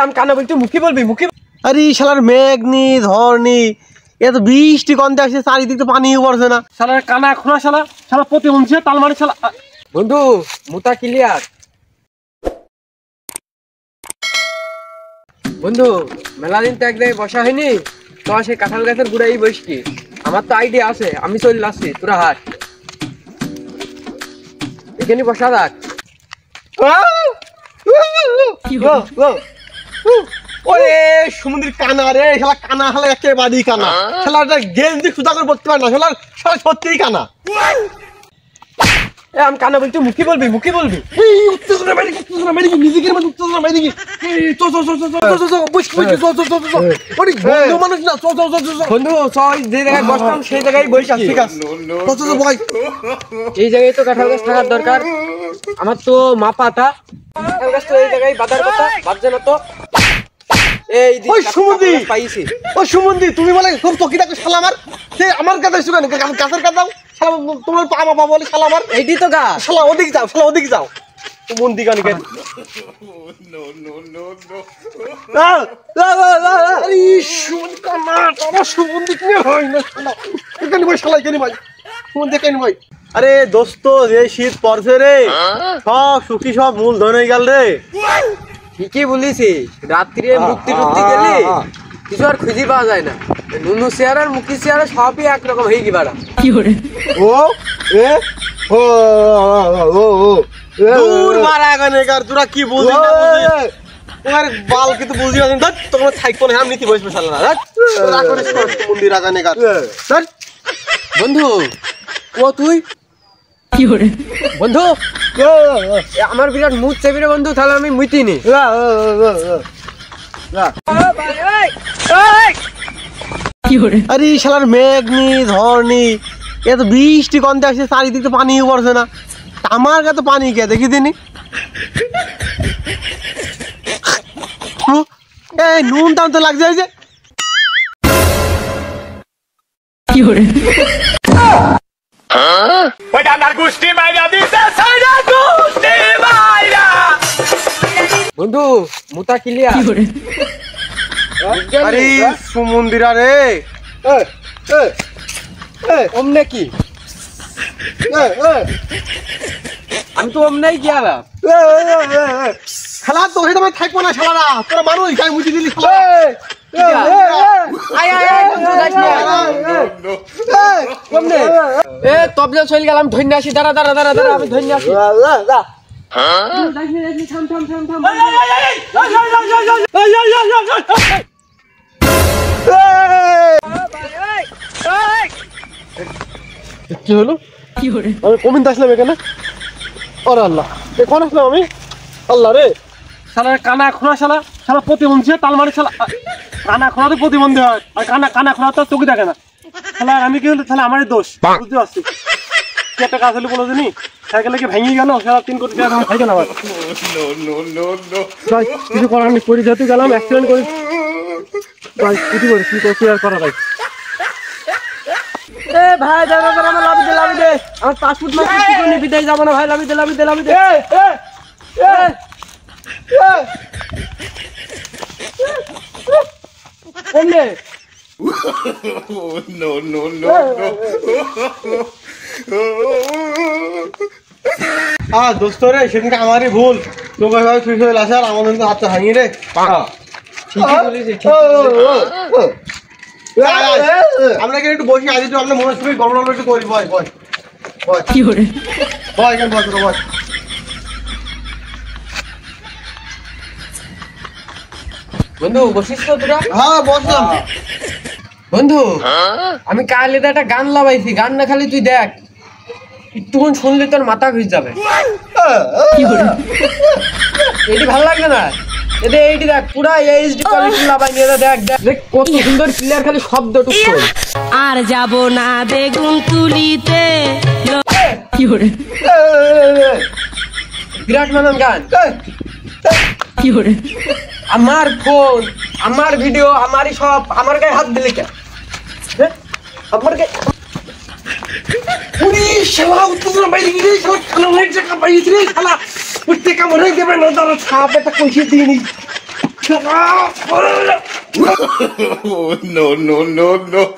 আমি কানা বলছি মুখে বলবি মুখে। আরে শালার মেঘ নি ঝড় নি এত বৃষ্টি কমতে আসছে চারিদিক তো পানিও পড়ছে না। শালার কানা খোলা শালা শালা প্রতিবন্ধী তাল মানে শালা। বন্ধু মুতা ক্লিয়ার। বন্ধু মেলা দিন তো এক জায়গায় বসা হয়নি, তো সেই কাঁঠাল গাছের গুড়াই বসকি। আমার তো আইডিয়া আছে, আমি চলে আসছি, তোরা হাট এখানে বসা রাখ। ওরে সমুদ্রের কানা রে শালা, কানা শালা একেবারে কানা শালা, গেঞ্জি সুতা করে পড়তে পারে না শালা, শালা সত্যিই কানা। আমি কানা বলছি মুখে বলবি মুখে বলবি। বন্ধু যে জায়গায় বসতাম সেই জায়গায় বসে। ঠিক আছে এই জায়গায় তো কাঁঠাল গাছ থাকার দরকার। আমার তো মা পাতা কাঁঠাল গাছ তো এই জায়গায় বাঁধার কথা, বাঁধছে না তো। এই পাইছি। ও সুমন্দি তুমি বলে খুব চকিটা শালা আমার, সে আমার কাছে শুকান গাছের কাছে দাও শালা, তোমার পা মা বলে শালা আমার। এইটি তো গাছ শালা ওদিকে যাও, শালা ওদিকে যাও সুমন্দি গান গান। আরে দোস্ত যে শীত পড়ছে রে, সব সুখী সব মূল ধন হয়ে গেল রে। ঠিকই বলিছি, রাত্রে মুক্তি টুক্তি গেলে কিছু আর খুঁজে পাওয়া যায় না। নুনু চেয়ার আর মুখি চেয়ার সবই একরকম হয়ে গিয়ে বাড়া। ও এ ও ও ও দূর মারা গানে কার তোরা কি বুঝিস না বুঝিস, তোমার বাল কিন্তু বুঝি না। ধর তোমার থাকবো না, আমি নীতি বসবে শালা না। তোরা করিস মন্দির রাগানে কার। ধর বন্ধু ও তুই কি করে বন্ধু, আমার বিরাট মুখ চেপে বন্ধু, তাহলে আমি মুইতিনি। আরে শালার মেঘ নি ঝড় নি এত বৃষ্টি কমতে আসছে চারিদিক তো পানিও পড়ছে না, আমার কাছে পানি কে দেখি দিনি। এই নুন টান তো লাগছে যে কি করে বন্ধু মুতা ক্লিয়ার। আরে সুমন্দিরা রে ওমনে কি আমি তো ওমনেই গিয়া খেলা তো ওই তোমার থাকবো না শালারা, তোরা মানুষ গায়ে মুচি দিলি তবলা চলে গেলাম ধন্য আসি। দাঁড়া দাঁড়া দাঁড়া দাঁড়া আমি ধন্য আসি। কি হলো আমি কমিন আসলাম এখানে? ওরে আল্লাহ এখন আসলাম আমি। আল্লাহ রে শালা কানা খোলা শালা শালা প্রতিবন্ধী তাল মারি শালা। কানা খোলা তো প্রতিবন্ধী হয়, আর কানা কানা খোলা তো চোখে থাকে না শালা। আমি কি হলো তাহলে আমারই দোষ, বুঝতে পারছি। কি একটা কাজ হলো বলো জানি, সাইকেলে কি ভেঙে গেল সারা 3 কোটি টাকা দাম সাইকেল। আবার কিছু করার নেই, পরি যেহেতু গেলাম অ্যাক্সিডেন্ট করে কিছু করে কি করছি আর করা ভাই। এ ভাই দাঁড়া দাঁড়া আমার লাভি দে আমার পাসপোর্ট না কিছু করে বিদায় যাবো না ভাই। লাভি দে দোস্ত রে সেদিনকে আমারই ভুল, তোকে ভাবে তুই হয়ে আসার আমাদের তো হাতটা ভাঙি রে। আমরা এখানে একটু বসি, আজ একটু আমরা মনে হচ্ছে গরম একটু করি। বয় বয় কি করে বয় এখানে বয় তোর বয়। বন্ধু বসিস তো তোরা? হ্যাঁ বসলাম। বন্ধু আমি কালে একটা গান লাগাইছি, গান না খালি তুই দেখ, একটুক্ষণ শুনলে তোর মাথা ঘুরে যাবে। এটি ভালো লাগবে না? এতে এইটি দেখ পুরা এইচডি কোয়ালিটি লাগাই নিয়ে দেখ দেখ কত সুন্দর ক্লিয়ার, খালি শব্দটুকু শোন। আর যাব না বেগুন তুলিতে কি করে বিরাট মানান গান। কি করে আমার ফোন আমার ভিডিও আমারই সব, আমার গায়ে হাত দিলে কেন? আমার গায়ে পুরি শালা উত্তর বাইরে গিয়ে শালা খানা লেট জায়গা বাইরে রে শালা উঠতে কামড় হয়ে যাবে না। দাঁড়া ছাপ এটা কইছি দিইনি Oh, no, no, no, no.